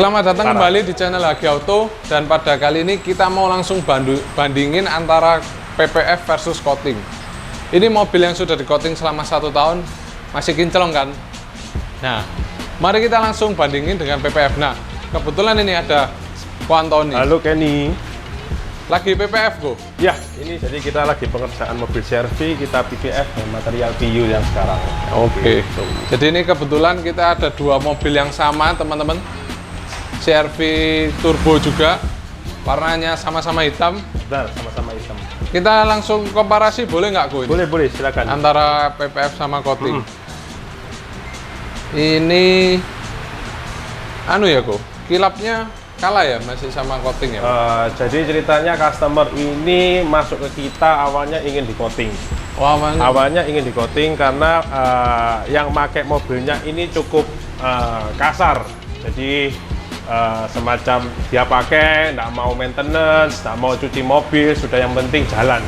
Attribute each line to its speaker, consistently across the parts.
Speaker 1: Selamat datang kembali di channel Hagi Auto, dan pada kali ini kita mau langsung bandingin antara PPF versus coating. Ini mobil yang sudah di coating selama 1 tahun, masih kinclong kan? Nah, mari kita langsung bandingin dengan PPF. Nah, kebetulan ini ada Ko Antoni.
Speaker 2: Halo Kenny.
Speaker 1: Lagi PPF, Go?
Speaker 2: Ya, ini jadi kita lagi pengerjaan mobil CR-V, kita PPF dan material PU yang sekarang.
Speaker 1: Oke. Jadi ini kebetulan kita ada 2 mobil yang sama, teman-teman. CR-V turbo juga, warnanya sama-sama hitam.
Speaker 2: Benar, sama-sama hitam.
Speaker 1: Kita langsung komparasi, boleh nggak, Go?
Speaker 2: Boleh, silakan.
Speaker 1: Antara PPF sama coating. Ini anu ya, Go, kilapnya kalah ya, masih sama coating ya?
Speaker 2: Jadi ceritanya customer ini masuk ke kita awalnya ingin di coating. Awalnya ingin di coating karena yang pakai mobilnya ini cukup kasar. Jadi semacam dia pakai, nggak mau maintenance, nggak mau cuci mobil, sudah yang penting jalan.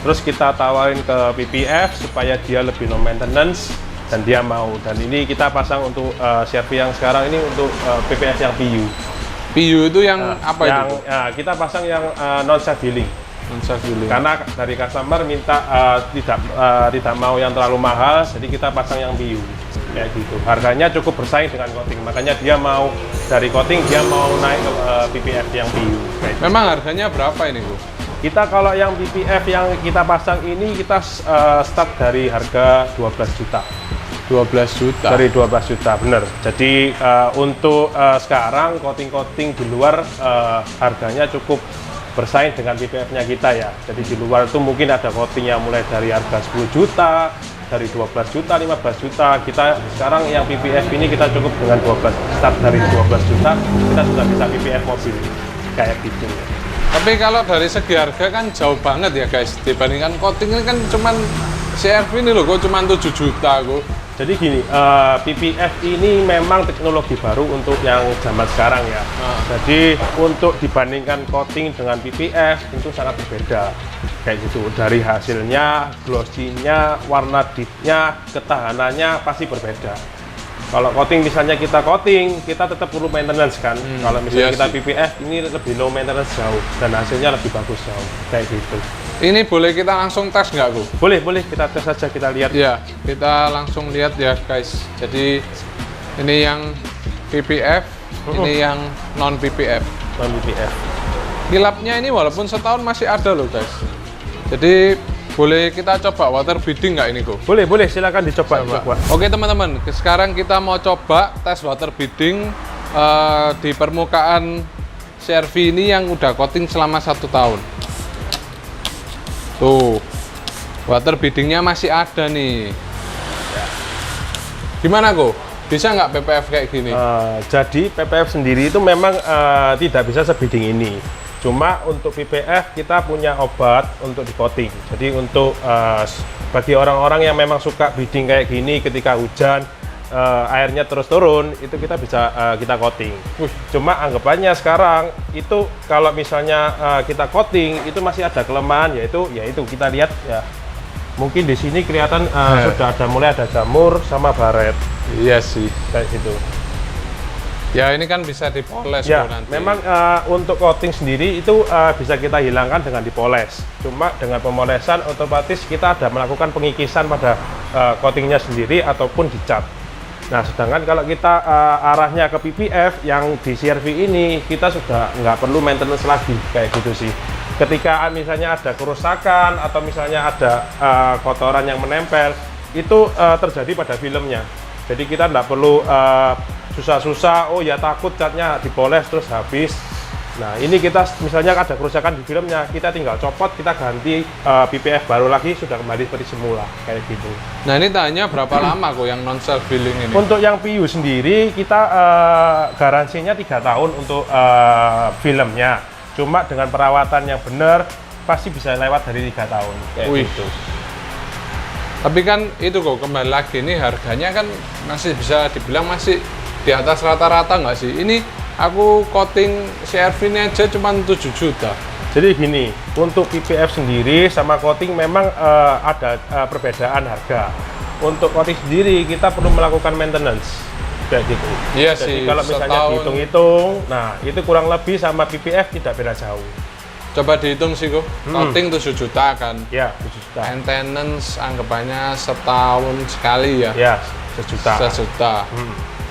Speaker 2: Terus kita tawarin ke PPF supaya dia lebih no maintenance dan dia mau. Dan ini kita pasang untuk CR-V yang sekarang ini untuk PPF yang PU.
Speaker 1: PU itu yang apa
Speaker 2: yang,
Speaker 1: itu?
Speaker 2: Kita pasang yang non self healing. Karena dari customer minta tidak mau yang terlalu mahal, jadi kita pasang yang PU kayak gitu. Harganya cukup bersaing dengan coating, makanya dia mau dari coating dia mau naik ke PPF yang PU.
Speaker 1: Memang harganya berapa ini, Bu?
Speaker 2: Kita kalau yang PPF yang kita pasang ini kita start dari harga 12 juta.
Speaker 1: 12 juta.
Speaker 2: Dari 12 juta, bener. Jadi untuk sekarang coating-coating di luar harganya cukup bersaing dengan PPF-nya kita ya. Jadi di luar itu mungkin ada coating yang mulai dari harga 10 juta, dari 12 juta, 15 juta. Kita sekarang yang PPF ini kita cukup dengan 12, start dari 12 juta, kita sudah bisa PPF mobil kayak gitu.
Speaker 1: Tapi kalau dari segi harga kan jauh banget ya, guys. Dibandingkan coating ini kan cuman CR-V ini loh, kok cuman 7 juta, kok.
Speaker 2: Jadi gini, PPF ini memang teknologi baru untuk yang zaman sekarang ya. Jadi untuk dibandingkan coating dengan PPF tentu sangat berbeda. Kayak gitu, dari hasilnya, glossy-nya, warna dip-nya, ketahanannya pasti berbeda. Kalau coating misalnya kita coating, kita tetap perlu maintenance kan. Kalau misalnya kita PPF ini lebih low maintenance jauh dan hasilnya lebih bagus jauh. Kayak gitu.
Speaker 1: Ini boleh kita langsung tes nggak, Bu?
Speaker 2: Boleh, kita tes saja, kita lihat.
Speaker 1: Ya, kita langsung lihat ya, guys. Jadi ini yang PPF, ini yang non PPF.
Speaker 2: Non PPF.
Speaker 1: Kilapnya ini walaupun setahun masih ada loh, guys. Jadi boleh kita coba water beading nggak ini, Go?
Speaker 2: Boleh, silakan dicoba.
Speaker 1: Oke teman-teman, sekarang kita mau coba tes water beading di permukaan CR-V ini yang udah coating selama 1 tahun. Tuh, water beadingnya masih ada nih. Gimana, Go? Bisa nggak PPF kayak gini?
Speaker 2: Jadi PPF sendiri itu memang tidak bisa sebidding ini. Cuma untuk PPF kita punya obat untuk di coating. Jadi untuk bagi orang-orang yang memang suka bidding kayak gini, ketika hujan airnya terus turun, itu kita bisa kita coating. Cuma anggapannya sekarang itu kalau misalnya kita coating itu masih ada kelemahan, yaitu kita lihat ya. Mungkin di sini kelihatan sudah mulai ada jamur sama baret.
Speaker 1: Iya sih,
Speaker 2: kayak gitu.
Speaker 1: Ya ini kan bisa dipoles
Speaker 2: ya,
Speaker 1: nanti.
Speaker 2: Memang untuk coating sendiri itu bisa kita hilangkan dengan dipoles. Cuma dengan pemolesan otomatis kita ada melakukan pengikisan pada coatingnya sendiri ataupun dicat. Nah, sedangkan kalau kita arahnya ke PPF yang di CR-V ini, kita sudah nggak perlu maintenance lagi, kayak gitu sih. Ketika misalnya ada kerusakan atau misalnya ada kotoran yang menempel, itu terjadi pada filmnya. Jadi kita nggak perlu susah-susah, oh ya takut catnya dipoles terus habis. Nah, ini kita misalnya ada kerusakan di filmnya, kita tinggal copot, kita ganti PPF baru lagi, sudah kembali seperti semula, kayak gitu.
Speaker 1: Nah, ini tanya berapa lama kok yang non self healing ini?
Speaker 2: Untuk yang PU sendiri kita garansinya 3 tahun untuk filmnya. Cuma dengan perawatan yang benar pasti bisa lewat dari 3 tahun. Kayak gitu.
Speaker 1: Tapi kan itu kok kembali lagi, ini harganya kan masih bisa dibilang masih di atas rata-rata nggak sih? Ini aku coating CR-V ini aja cuma 7 juta.
Speaker 2: Jadi gini, untuk PPF sendiri sama coating memang ada perbedaan harga. Untuk coating sendiri kita perlu melakukan maintenance. kayak gitu.
Speaker 1: Iya
Speaker 2: Jadi
Speaker 1: sih,
Speaker 2: kalau misalnya
Speaker 1: setahun.
Speaker 2: dihitung-hitung, nah itu kurang lebih sama PPF tidak beda jauh.
Speaker 1: Coba dihitung sih kok, coating 7 juta kan.
Speaker 2: Ya, 7 juta.
Speaker 1: Maintenance anggapannya setahun sekali ya.
Speaker 2: Ya, 1 juta.
Speaker 1: 1 juta.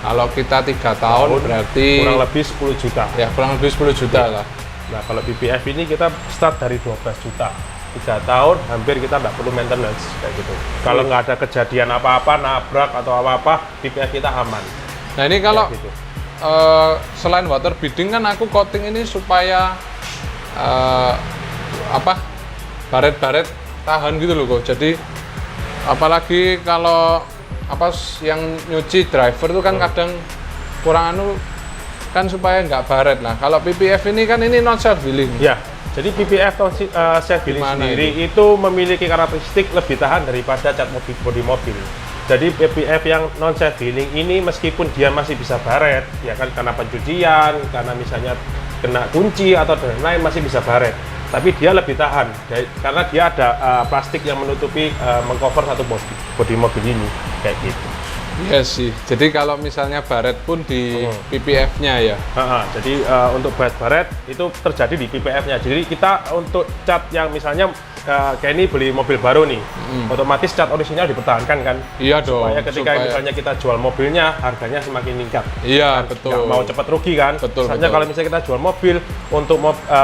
Speaker 1: Kalau kita 3 tahun berarti
Speaker 2: kurang lebih 10 juta.
Speaker 1: ya kurang lebih 10 juta lah.
Speaker 2: Nah, kalau PPF ini kita start dari 12 juta. 3 tahun hampir kita nggak perlu maintenance kayak gitu. Kalau nggak ada kejadian apa-apa, nabrak atau apa-apa, PPF kita aman.
Speaker 1: Nah ini kalau
Speaker 2: Kayak gitu.
Speaker 1: selain water beading kan aku coating ini supaya baret-baret tahan gitu loh kok. Jadi apalagi kalau yang nyuci driver tuh kan kadang kurang kan supaya nggak baret lah. Kalau PPF ini kan ini non self healing.
Speaker 2: Ya, jadi PPF self healing
Speaker 1: Gimana
Speaker 2: sendiri itu memiliki karakteristik lebih tahan daripada cat bodi mobil. Jadi PPF yang non self healing ini meskipun dia masih bisa baret, ya kan karena pencucian, karena misalnya kena kunci atau lain-lain masih bisa baret. Tapi dia lebih tahan karena dia ada plastik yang menutupi mengcover satu bodi mobil ini kayak gitu.
Speaker 1: Iya sih. Jadi kalau misalnya baret pun di PPF-nya ya.
Speaker 2: Jadi untuk baret itu terjadi di PPF-nya. Jadi kita untuk cat yang misalnya kayak ini beli mobil baru nih, otomatis cat orisinal dipertahankan kan?
Speaker 1: Iya dong.
Speaker 2: Supaya ketika misalnya kita jual mobilnya harganya semakin meningkat.
Speaker 1: Iya
Speaker 2: Kan?
Speaker 1: betul.
Speaker 2: Nggak mau cepat rugi kan?
Speaker 1: Betul.
Speaker 2: Misalnya kalau misalnya kita jual mobil untuk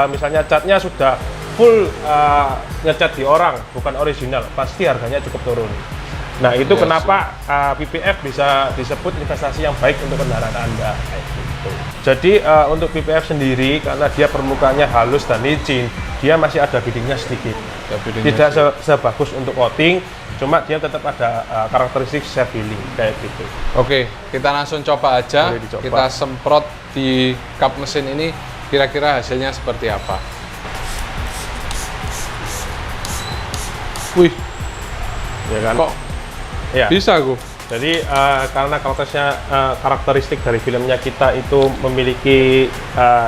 Speaker 2: misalnya catnya sudah full ngecat di orang bukan original, pasti harganya cukup turun. Nah itu
Speaker 1: Iya
Speaker 2: kenapa PPF bisa disebut investasi yang baik untuk kendaraan Anda kayak gitu. Jadi untuk PPF sendiri karena dia permukaannya halus dan licin, dia masih ada beadingnya sedikit. Tidak sebagus untuk coating, cuma dia tetap ada karakteristik self healing kayak gitu.
Speaker 1: Oke, kita langsung coba aja.
Speaker 2: Boleh dicoba.
Speaker 1: Kita semprot di kap mesin ini, kira-kira hasilnya seperti apa. Wih,
Speaker 2: Ya kan?
Speaker 1: kok
Speaker 2: Ya.
Speaker 1: bisa aku?
Speaker 2: Jadi karena karakteristik dari filmnya kita itu memiliki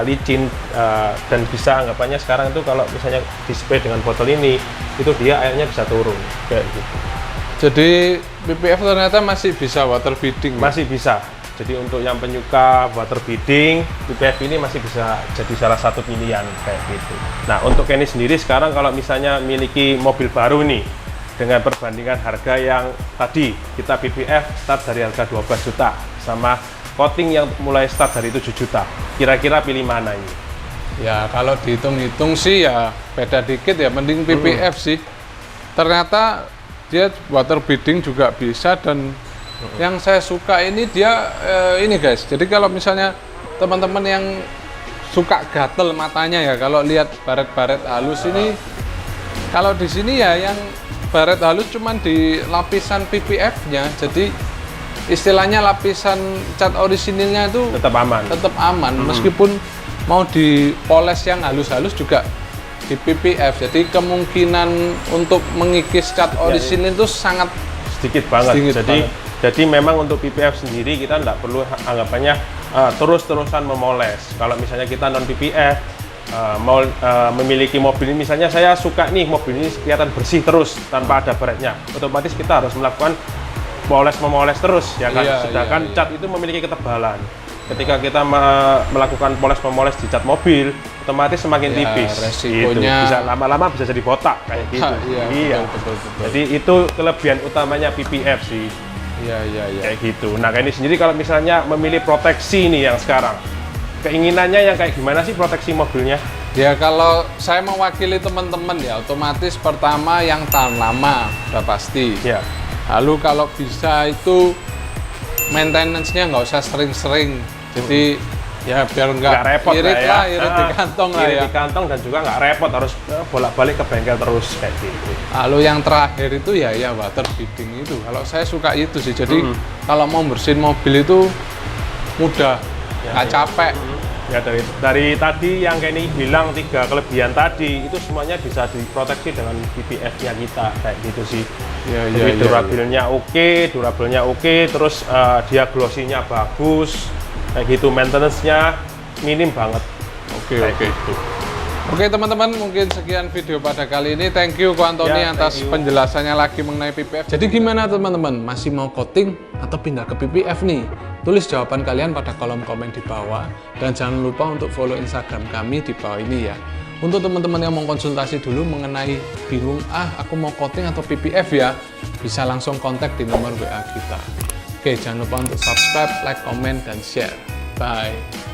Speaker 2: licin dan bisa anggapannya sekarang itu kalau misalnya display dengan botol ini itu dia airnya bisa turun kayak gitu.
Speaker 1: Jadi PPF ternyata masih bisa water beading.
Speaker 2: Masih bisa. Jadi untuk yang penyuka water beading, PPF ini masih bisa jadi salah satu pilihan kayak gitu. Nah untuk Kenny sendiri sekarang kalau misalnya miliki mobil baru nih, dengan perbandingan harga yang tadi kita PPF start dari harga 12 juta sama coating yang mulai start dari 7 juta, kira-kira pilih mana ini?
Speaker 1: Ya kalau dihitung-hitung sih ya beda dikit ya, mending PPF sih. Ternyata dia water beading juga bisa dan yang saya suka ini dia ini guys. Jadi kalau misalnya teman-teman yang suka gatel matanya ya kalau lihat baret-baret halus ini, kalau di sini ya yang baret halus cuman di lapisan PPF-nya. Jadi istilahnya lapisan cat orisinilnya itu
Speaker 2: Tetap aman.
Speaker 1: tetap aman meskipun mau dipoles yang halus-halus juga di PPF. Jadi kemungkinan untuk mengikis cat orisinil itu sangat
Speaker 2: Sedikit banget.
Speaker 1: Sedikit
Speaker 2: jadi
Speaker 1: banget.
Speaker 2: jadi memang untuk PPF sendiri kita tidak perlu anggapannya terus-terusan memoles. Kalau misalnya kita non PPF mau memiliki mobil ini, misalnya saya suka nih mobil ini kelihatan bersih terus tanpa ada baretnya, otomatis kita harus melakukan memoles terus ya kan.
Speaker 1: Iya,
Speaker 2: Sedangkan
Speaker 1: iya.
Speaker 2: cat itu memiliki ketebalan. Ketika kita melakukan memoles di cat mobil, otomatis semakin
Speaker 1: Ya,
Speaker 2: tipis.
Speaker 1: resikonya-
Speaker 2: Gitu. Bisa lama-lama bisa jadi botak kayak gitu.
Speaker 1: Iya, betul.
Speaker 2: Jadi itu kelebihan utamanya PPF sih.
Speaker 1: Iya.
Speaker 2: Kayak gitu. Nah, kayak ini sendiri kalau misalnya memilih proteksi nih yang sekarang, keinginannya yang kayak gimana sih proteksi mobilnya?
Speaker 1: Ya kalau saya mewakili teman-teman ya otomatis pertama yang tahan lama udah pasti.
Speaker 2: Ya.
Speaker 1: Lalu kalau bisa itu maintenance-nya nggak usah sering-sering. Jadi ya biar
Speaker 2: Nggak repot
Speaker 1: irit
Speaker 2: lah ya.
Speaker 1: irit di kantong lah
Speaker 2: Irit
Speaker 1: ya.
Speaker 2: di kantong dan juga nggak repot harus bolak-balik ke bengkel terus kayak gitu.
Speaker 1: Lalu yang terakhir itu ya water beading itu. Kalau saya suka itu sih. Jadi kalau mau bersihin mobil itu mudah, nggak capek.
Speaker 2: Ya dari tadi yang kayak ini bilang 3 kelebihan tadi itu semuanya bisa diproteksi dengan PPF-nya kita kayak gitu sih.
Speaker 1: Ya,
Speaker 2: Jadi durabelnya oke, terus dia glossy-nya bagus, kayak gitu, maintenance-nya minim banget.
Speaker 1: Oke.
Speaker 2: Gitu.
Speaker 1: Oke teman-teman, mungkin sekian video pada kali ini. Thank you Ko Antoni
Speaker 2: Ya,
Speaker 1: atas
Speaker 2: thank you.
Speaker 1: penjelasannya lagi mengenai PPF. Jadi gimana teman-teman? Masih mau coating atau pindah ke PPF nih? Tulis jawaban kalian pada kolom komen di bawah. Dan jangan lupa untuk follow Instagram kami di bawah ini ya. Untuk teman-teman yang mau konsultasi dulu mengenai bingung, aku mau coating atau PPF ya, bisa langsung kontak di nomor WA kita. Oke, jangan lupa untuk subscribe, like, komen, dan share. Bye.